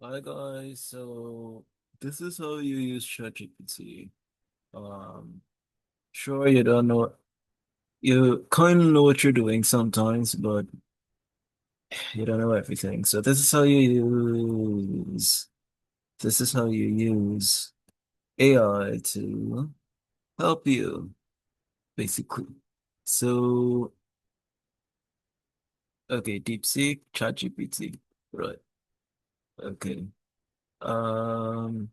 Hi guys, so this is how you use ChatGPT. Um, sure you don't know, you kind of know what you're doing sometimes, but you don't know everything. So this is how you use AI to help you, basically. So, okay, Deepseek, ChatGPT, right? Okay. Um,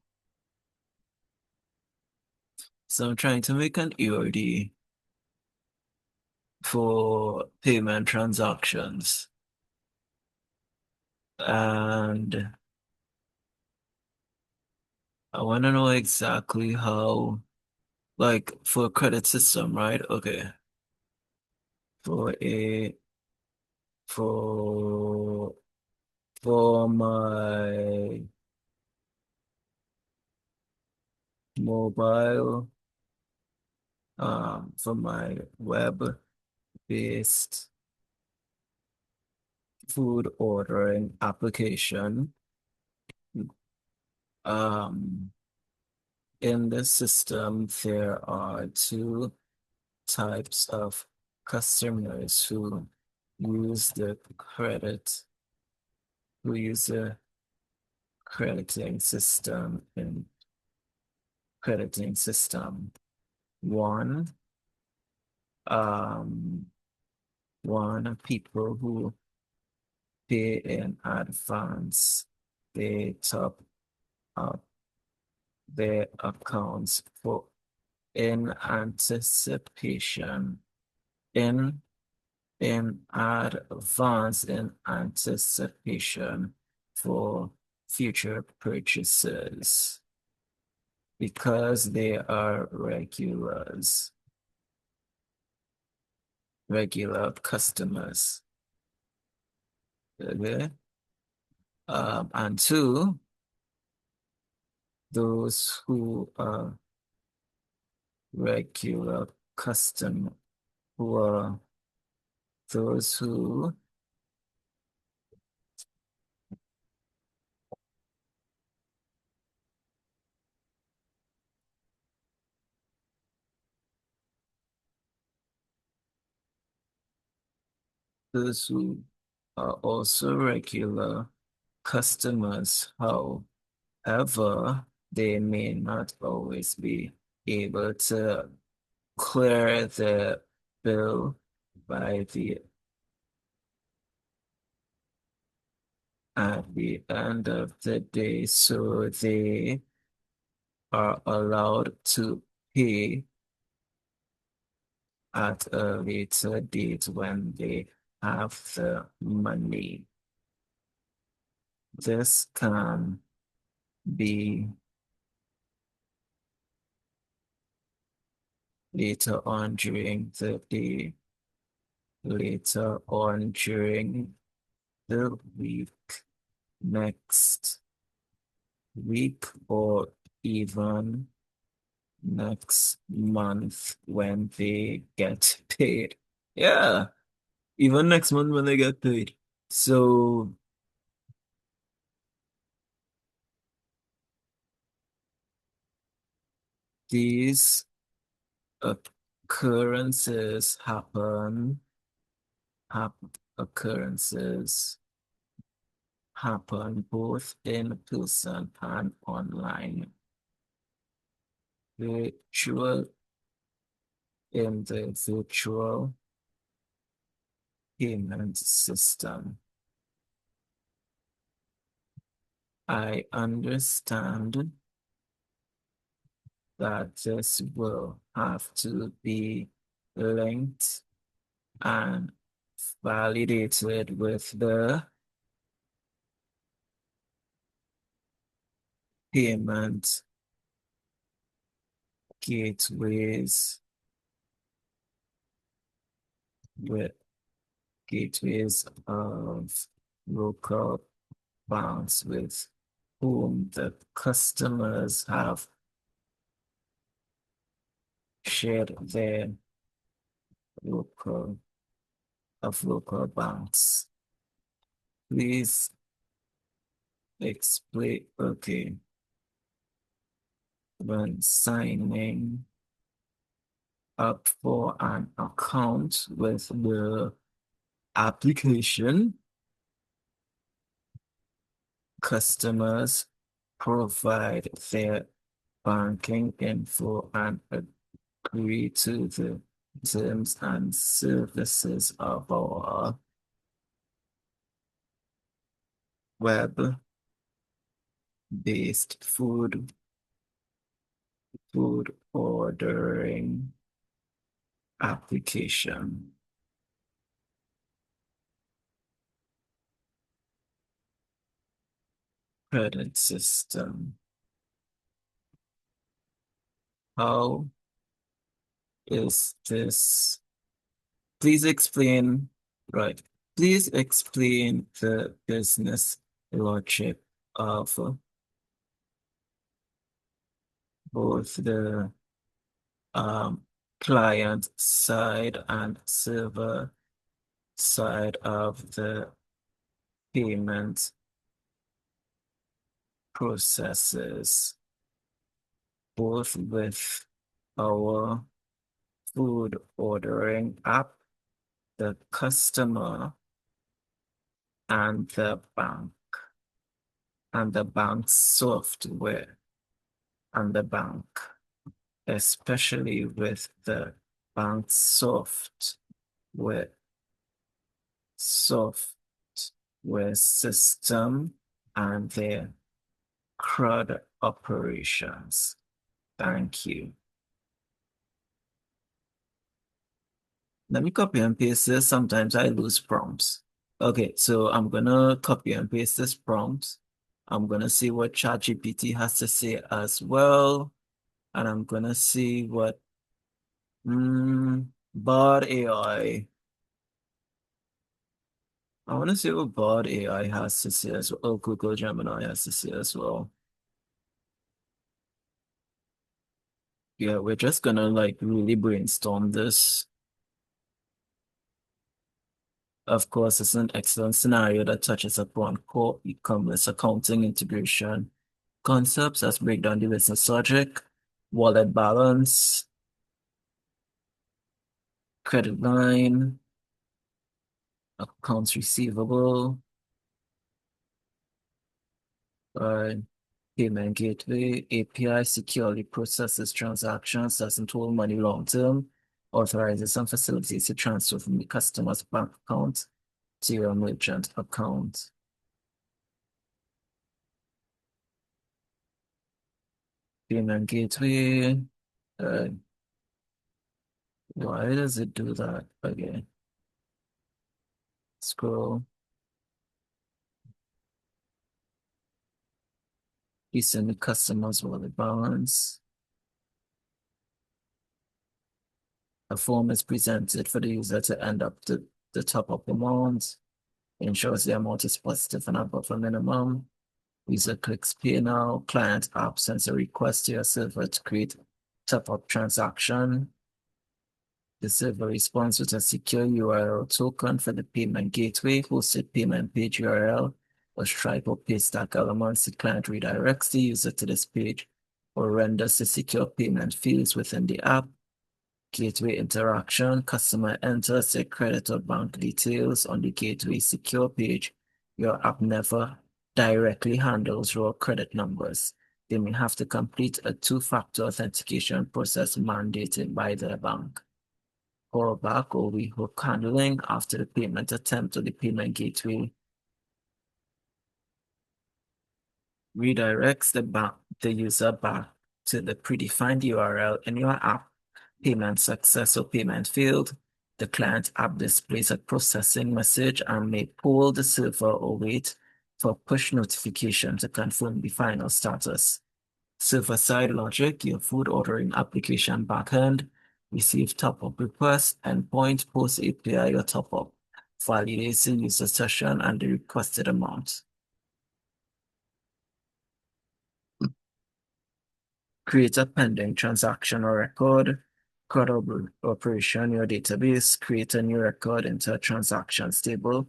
so I'm trying to make an EOD for payment transactions. And I want to know exactly how, like for a credit system, right? Okay. For a, for, for my mobile, for my web-based food ordering application, um, in the system, there are two types of customers use the credit, who use the crediting system in crediting system. One, um, one people who pay in advance, they top up their accounts for in anticipation, in in advance in anticipation for future purchases because they are regular customers. Okay. And two, those who are regular customer, who are those who those who are also regular customers. However, they may not always be able to clear the bill by the at the end of the day, so they are allowed to pay at a later date when they have the money. This can be later on during the day, later on during the week, next week, or even next month when they get paid. Yeah, even next month when they get paid. So these occurrences hap occurrences happen both in person and online. Virtual in the virtual payment system. I understand that this will have to be linked and validated with the payment gateways with gateways of local banks with whom the customers have shared their local local banks. Please Explain. Okay. When signing up for an account with the application, customers provide their banking info and agree to the terms and services of our web-based food ordering application credit system. How is this? Please explain, right? Please explain the business logic of both the um, client side and server side of the payment processes, both with our food ordering app, the customer, and the bank, and the bank software, and the bank, especially with the bank software system and their CRUD operations. Thank you. Let me copy and paste this. Sometimes I lose prompts. Okay, so I'm gonna copy and paste this prompt. I'm gonna see what ChatGPT has to say as well. And I'm gonna see what Bard AI. I want to see what Bard AI has to say as well. Oh, Google Gemini has to say as well. Yeah, we're just gonna like really brainstorm this. Of course, it's an excellent scenario that touches upon core e-commerce accounting integration concepts as break down the business logic, wallet balance, credit line, accounts receivable, uh, payment gateway, API securely processes transactions, doesn't hold money long term, authorizes some facilities to transfer from the customer's bank account to your merchant account. Payment gateway, uh, why does it do that again? Scroll. You send the customer's wallet balance. A form is presented for the user to end up the top-up amount. Ensures the amount is positive and above a minimum. User clicks Pay Now. Client app sends a request to your server to create top-up transaction. The server responds with a secure URL token for the payment gateway, hosted payment page URL, or Stripe or Paystack elements. The client redirects the user to this page or renders the secure payment fields within the app. Gateway interaction. Customer enters their credit or bank details on the gateway secure page. Your app never directly handles raw credit numbers. They may have to complete a two-factor authentication process mandated by their bank. Callback or rehook handling after the payment attempt or the payment gateway redirects the user back to the predefined URL in your app. Payment success or payment failed. The client app displays a processing message and may poll the server or wait for push notification to confirm the final status. Server-side logic, your food ordering application backend, receive top-up request, endpoint, post API or top-up, validates the user session and the requested amount. Create a pending transaction or record, operation your database, create a new record into a transactions table,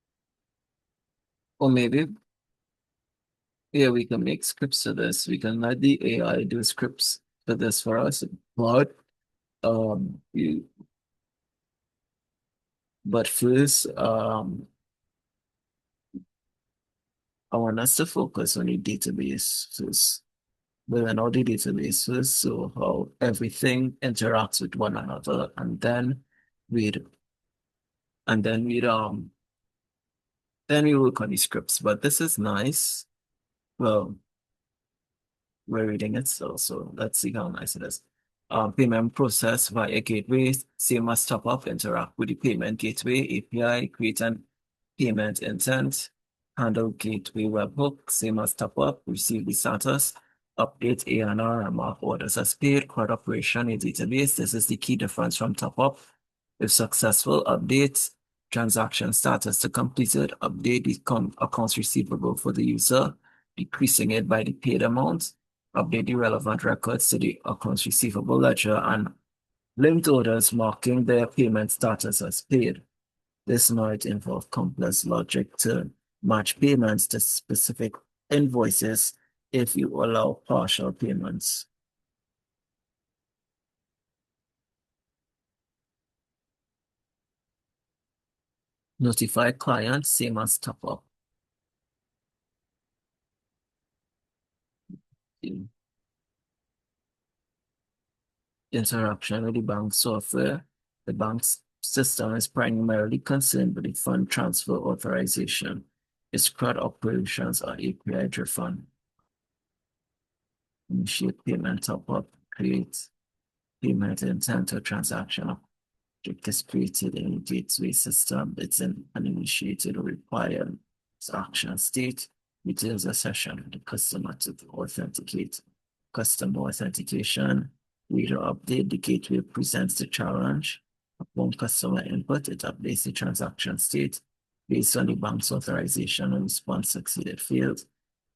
Or maybe, yeah, we can make scripts for this. We can let the AI do scripts for this for us. But you, but first, I want us to focus on the database first. Building all the databases, so how everything interacts with one another, we'd and then we work on the scripts. But this is nice. Well, we're reading it still, so let's see how nice it is. Payment process via gateway, same as top up, interact with the payment gateway API, create an payment intent, handle gateway webhook, same as top up, receive the status, update ANR and mark orders as paid, quad operation in database. This is the key difference from top up. If successful, update transaction status to completed, update the accounts receivable for the user, decreasing it by the paid amount, update the relevant records to the accounts receivable ledger, and linked orders marking their payment status as paid. This might involve complex logic to match payments to specific invoices if you allow partial payments. Notify client, same as top up. Interaction with the bank software. The bank's system is primarily concerned with the fund transfer authorization. Its CRUD operations are API driven. Initiate payment top-up, create payment intent or transaction. Object is created in the gateway system. It's an initiated or required action state. Returns a session for the customer to authenticate. Customer authentication. Reader update. The gateway presents the challenge. Upon customer input, it updates the transaction state based on the bank's authorization and response succeeded field.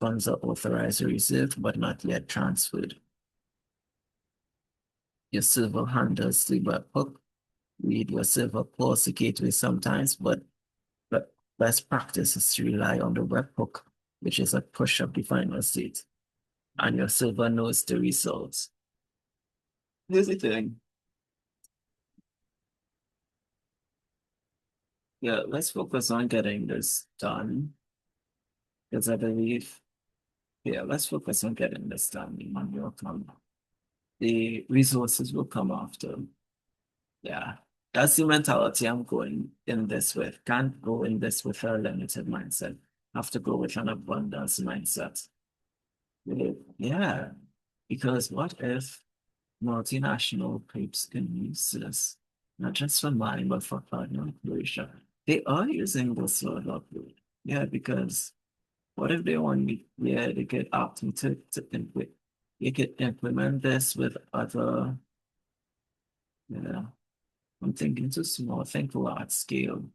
Funds are authorized or received, but not yet transferred. Your server handles the webhook. Read your server calls the gateway sometimes, but best practice is to rely on the webhook, which is a push of the final state, and your server knows the results. Here's the thing. Yeah, let's focus on getting this done, because I believe, yeah, let's focus on getting this done. The resources will come after. Yeah, that's the mentality I'm going in this with. Can't go in this with a limited mindset. Have to go with an abundance mindset. Yeah, because what if multinational groups can use this, not just for mine, but for partner operation? They are using this sort of upload. Yeah, because what if they want me? Yeah, they could opt me to implement. You could implement this with other, yeah. I'm thinking too small, think large scale.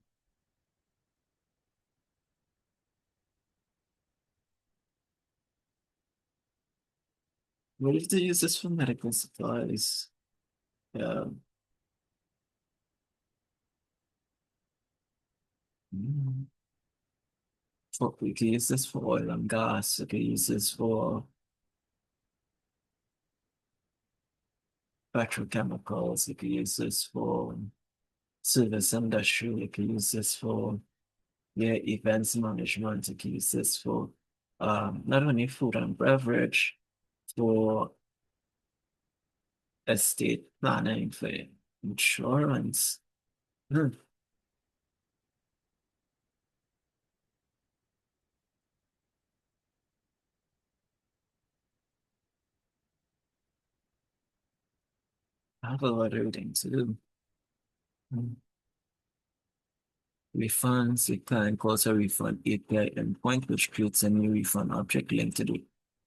What if they use this for medical supplies? Yeah. Mm. We can use this for oil and gas. We can use this for petrochemicals. We can use this for service industry. We can use this for, yeah, events management. We can use this for not only food and beverage, for estate planning, for insurance. Hmm. I have a lot of reading to do. Hmm. Refunds, we can cause a refund API endpoint, which creates a new refund object linked to the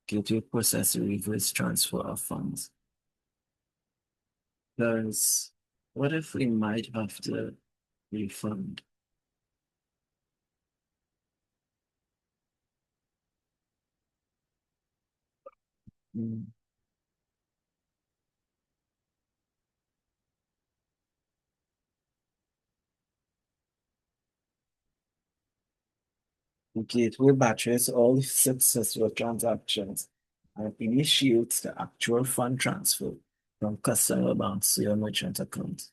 gateway process to reverse transfer of funds. Because what if we might have to refund? Mm. The gateway batches all successful transactions and initiates the actual fund transfer from customer banks to your merchant account.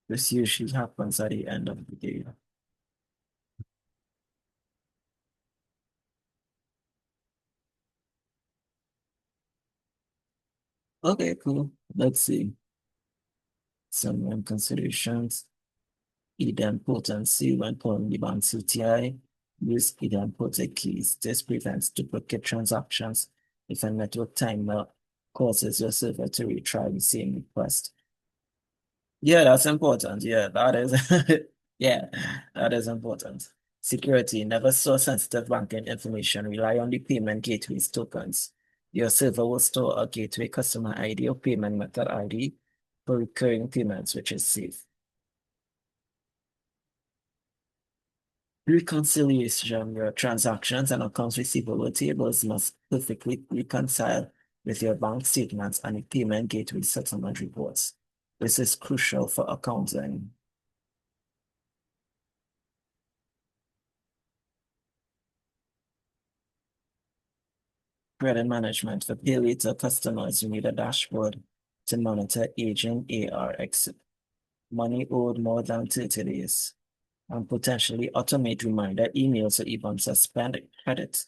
This usually happens at the end of the day. Okay, cool. Let's see. Some considerations. Idempotency when calling the bank's UTI. Use idempotent keys. This prevents duplicate transactions if a network timer causes your server to retry the same request. Yeah, that's important. Yeah, that is yeah, that is important. Security, never store sensitive banking information. Rely on the payment gateway's tokens. Your server will store a gateway customer ID or payment method ID for recurring payments, which is safe. Reconciliation, your transactions and accounts receivable tables must perfectly reconcile with your bank statements and the payment gateway settlement reports. This is crucial for accounting. Credit management for pay later customers, you need a dashboard to monitor aging AR exit, money owed more than 30 days, and potentially automate reminder emails or even suspend credit.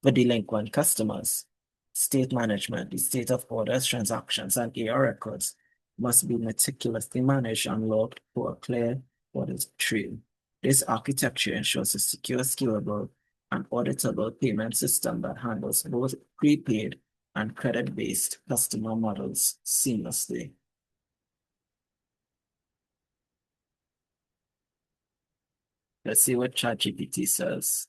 For delinquent customers, state management, the state of orders, transactions, and AR records must be meticulously managed and logged for a clear audit trail. This architecture ensures a secure, scalable, and auditable payment system that handles both prepaid and credit-based customer models seamlessly. Let's see what ChatGPT says.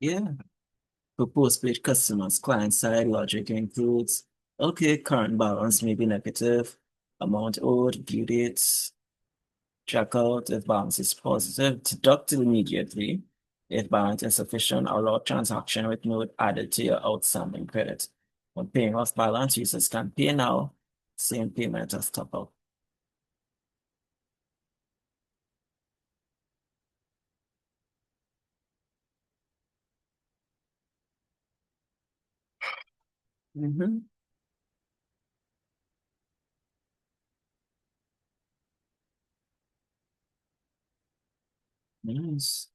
Yeah, for postpaid customers, client-side logic includes, okay, current balance may be negative, amount owed, due dates, check out if balance is positive, deduct immediately. If balance insufficient, allow transaction with note added to your outstanding credit. When paying off balance, users can pay now, same payment as top up. Mm-hmm. Nice.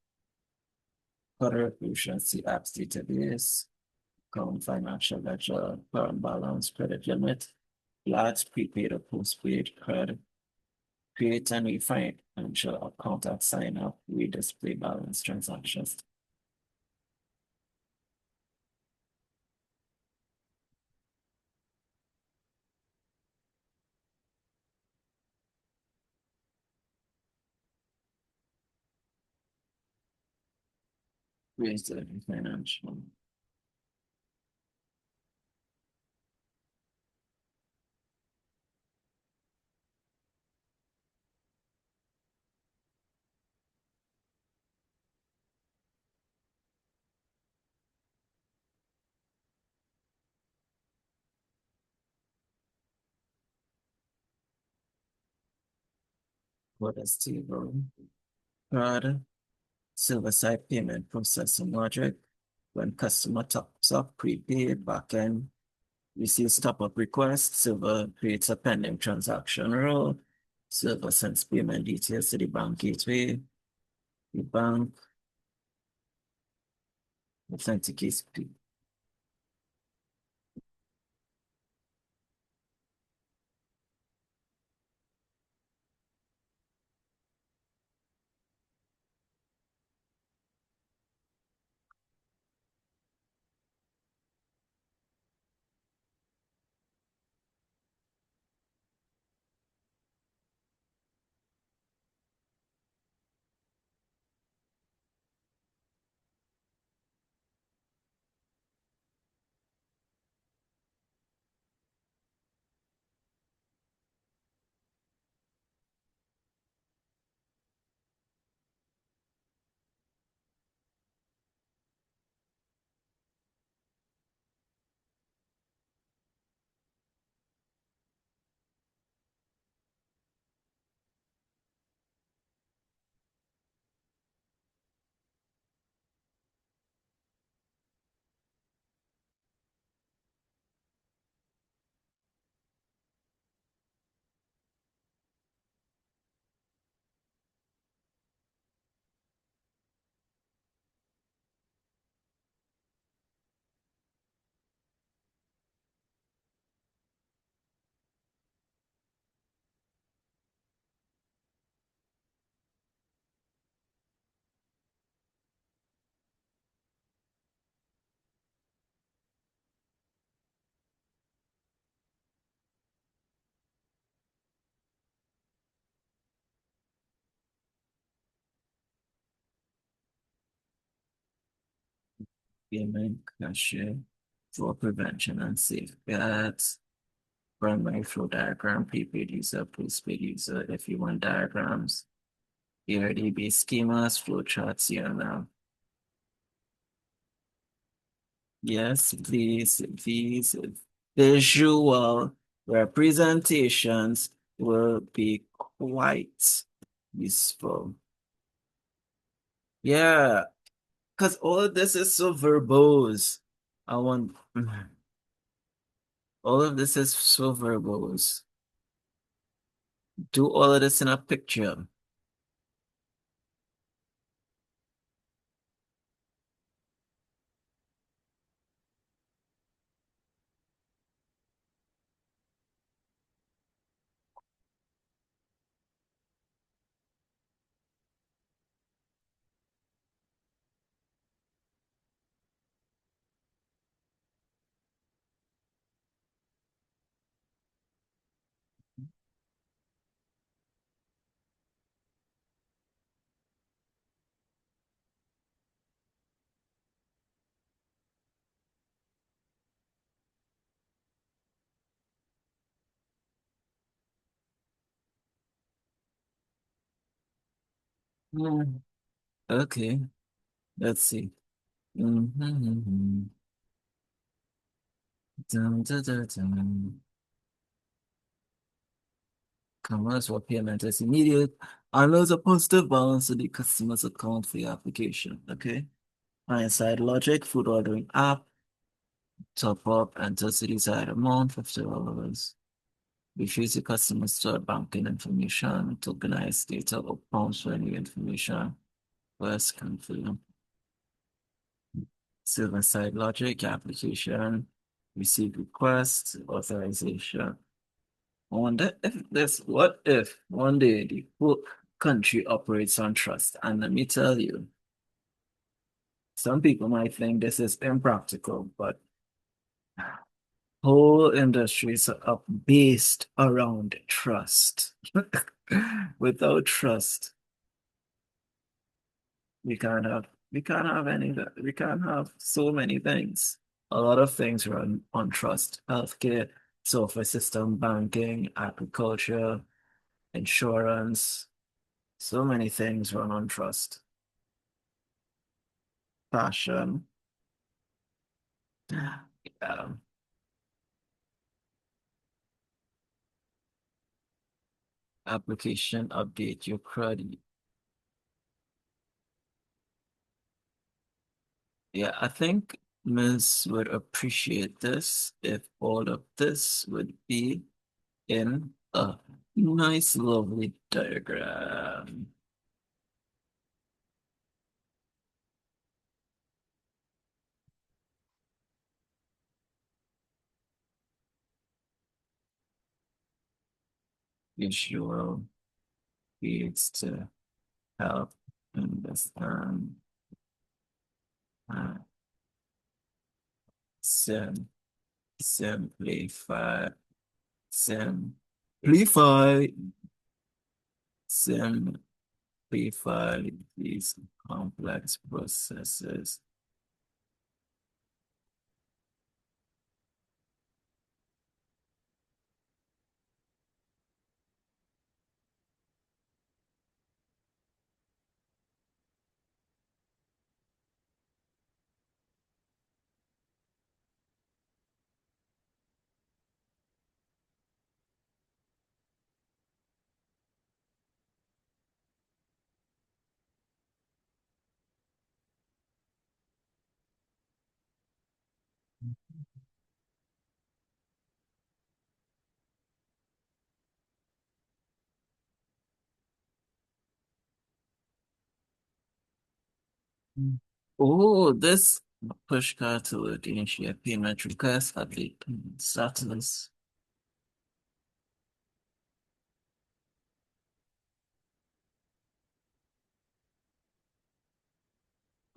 Further efficiency apps database, current financial ledger, current balance, credit limit, large prepaid or postpaid credit, create and refine financial account at sign up, we display balance transactions. Create the financial. What is table? Card, silver side payment processing logic. When customer tops up prepaid backend, receives top-up request, server creates a pending transaction rule, server sends payment details to the bank gateway, the bank authenticates. payment cashier for prevention and safeguards. Primary flow diagram, prepaid user, postpaid user. If you want diagrams, ERDB schemas, flowcharts here now. Yes, these visual representations will be quite useful. Yeah, because all of this is so verbose. I want all of this is so verbose. Do all of this in a picture. Hmm. Okay, let's see. Mhm. Dun, dun, dun, dun. Commerce or payment is immediate and there's a positive balance to the customer's account for your application. Okay. Inside logic, food ordering app, top up, enter city side amount, $50. Refuse the customer store banking information, tokenize data or prompts for any information. First confirm. Silver side logic, application, receive request, authorization. I wonder if this, what if one day the whole country operates on trust? And let me tell you, some people might think this is impractical, but whole industries are based around trust. Without trust, we can't have so many things. A lot of things run on trust. Healthcare, software system, banking, agriculture, insurance. So many things run on trust. Fashion, um, application update your credit. Yeah, I think Ms. would appreciate this if all of this would be in a nice, lovely diagram. Visual aids to help understand uh, sim, simplify, simplify, simplify these complex processes. Mm. Oh, this push card to initiate payment request at the status.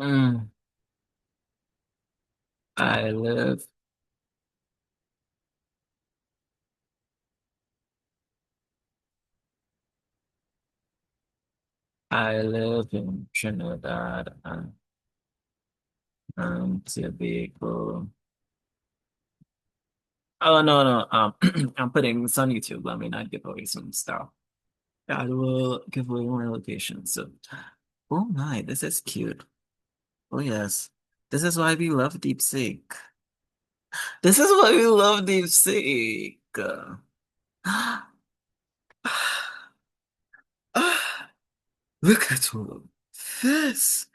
Mm, I live, I live in Trinidad and To be able. Oh no, no. I'm putting this on YouTube. Let me not give away some stuff. I will give away my location. So, oh my, this is cute. Oh yes, this is why we love Deepseek. This is why we love Deepseek. Look at all of this.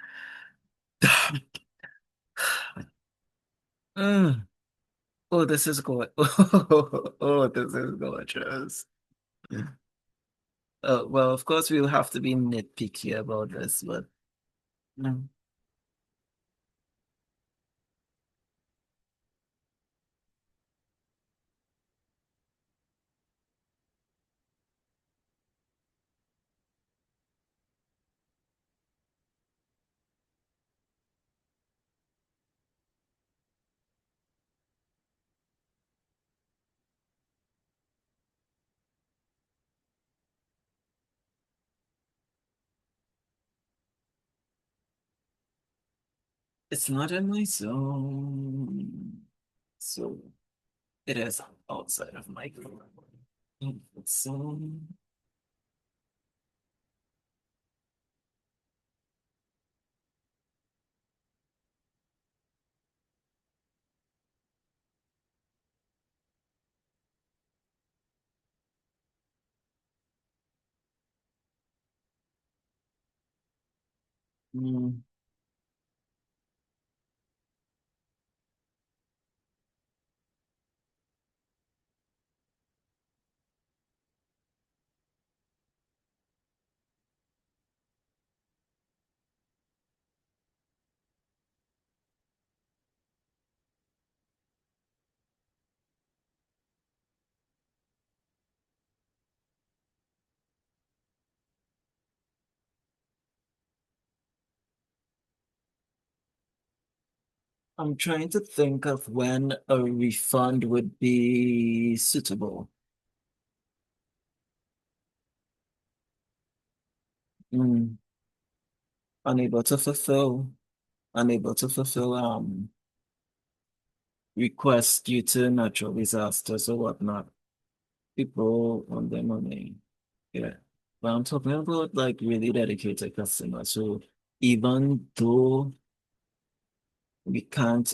Mm. Oh, this is good. Oh, this is gorgeous. Well, of course, we'll have to be nitpicky about this, but mm, it's not in my zone. So it is outside of my comfort zone. Mm, I'm trying to think of when a refund would be suitable. Mm, unable to fulfill, unable to fulfill requests due to natural disasters or whatnot. People want their money. Yeah. But I'm talking about like really dedicated customers. So even though we can't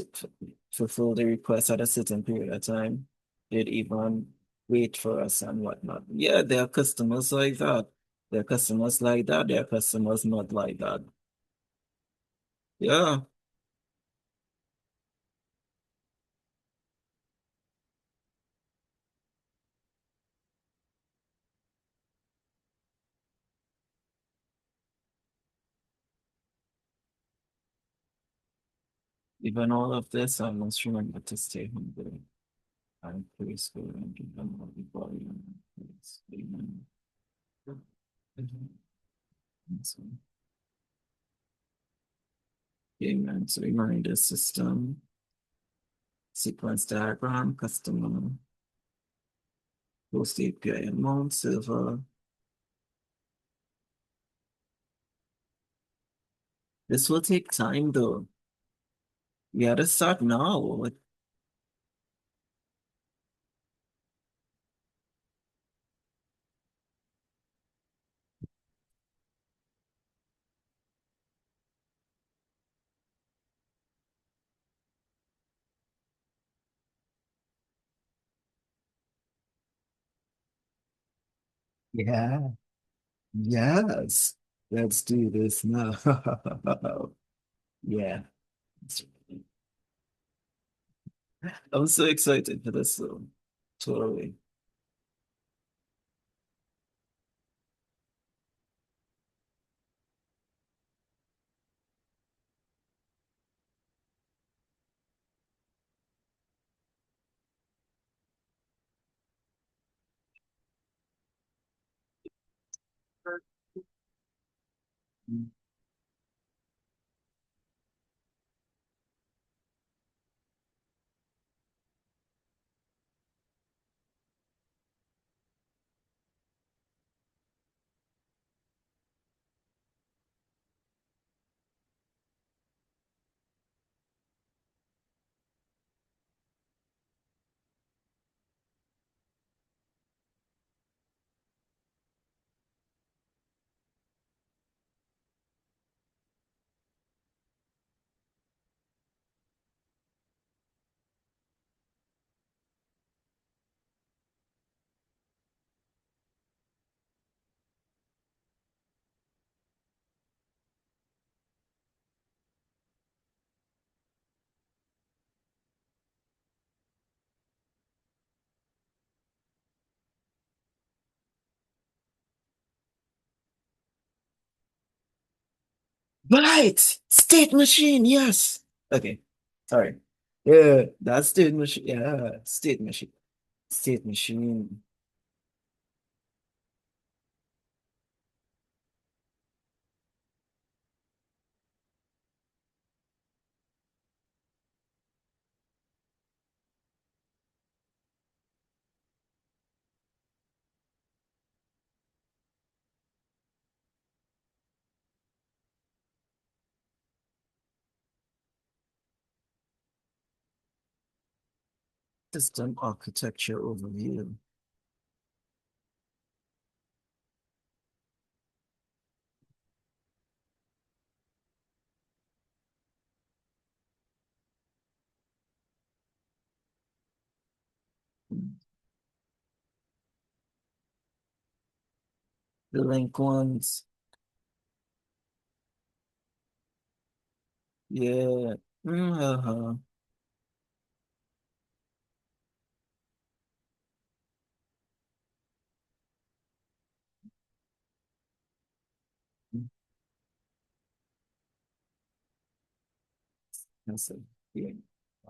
fulfill the request at a certain period of time, they'd even wait for us and whatnot. Yeah, there are customers like that. There are customers like that. There are customers not like that. Yeah, even all of this, I must remember to stay humble and praise God and give them all the glory and praise. Amen. So, amen. So reminder system, sequence diagram, customer, host API amount, server. This will take time though. We gotta start now. Yeah. Yes. Let's do this now. Yeah. I'm so excited for this though. Totally. Right! State machine, yes. Okay. Sorry. Yeah, that's state machine. Yeah, state machine. State machine. System architecture overview. The link ones. Yeah. Uh-huh. That's it. Yeah.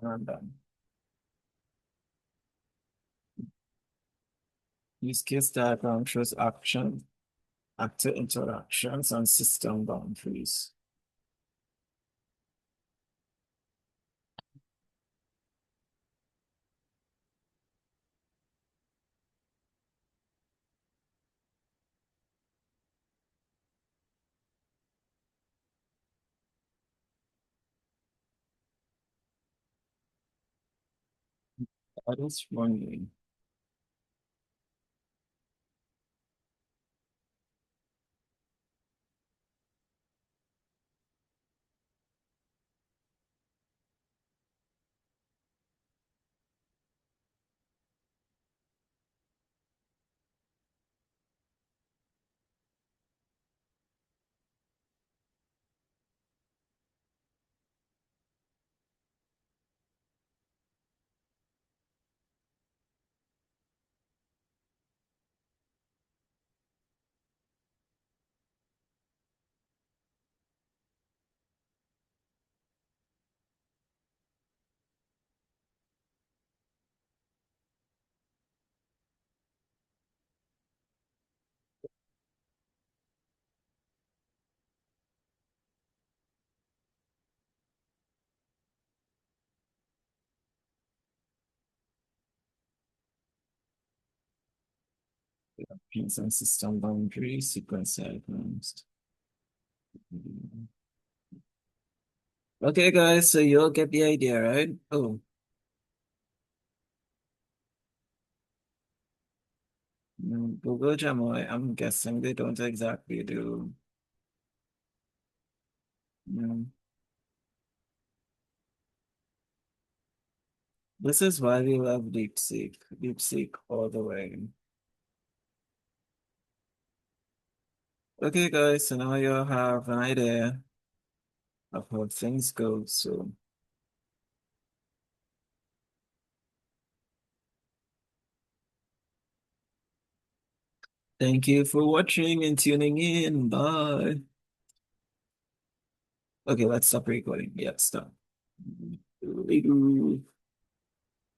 I'm done. Use case diagram shows action, actor interactions, and system boundaries. That is running. Pins and system boundaries, sequence diagrams. Okay, guys, so you'll get the idea, right? Oh, Google Gemini, I'm guessing they don't exactly do. mm, This is why we love Deepseek. Deepseek all the way. Okay, guys, so now you have an idea of how things go. So thank you for watching and tuning in. Bye. Okay, let's stop recording. Yeah, stop. Later.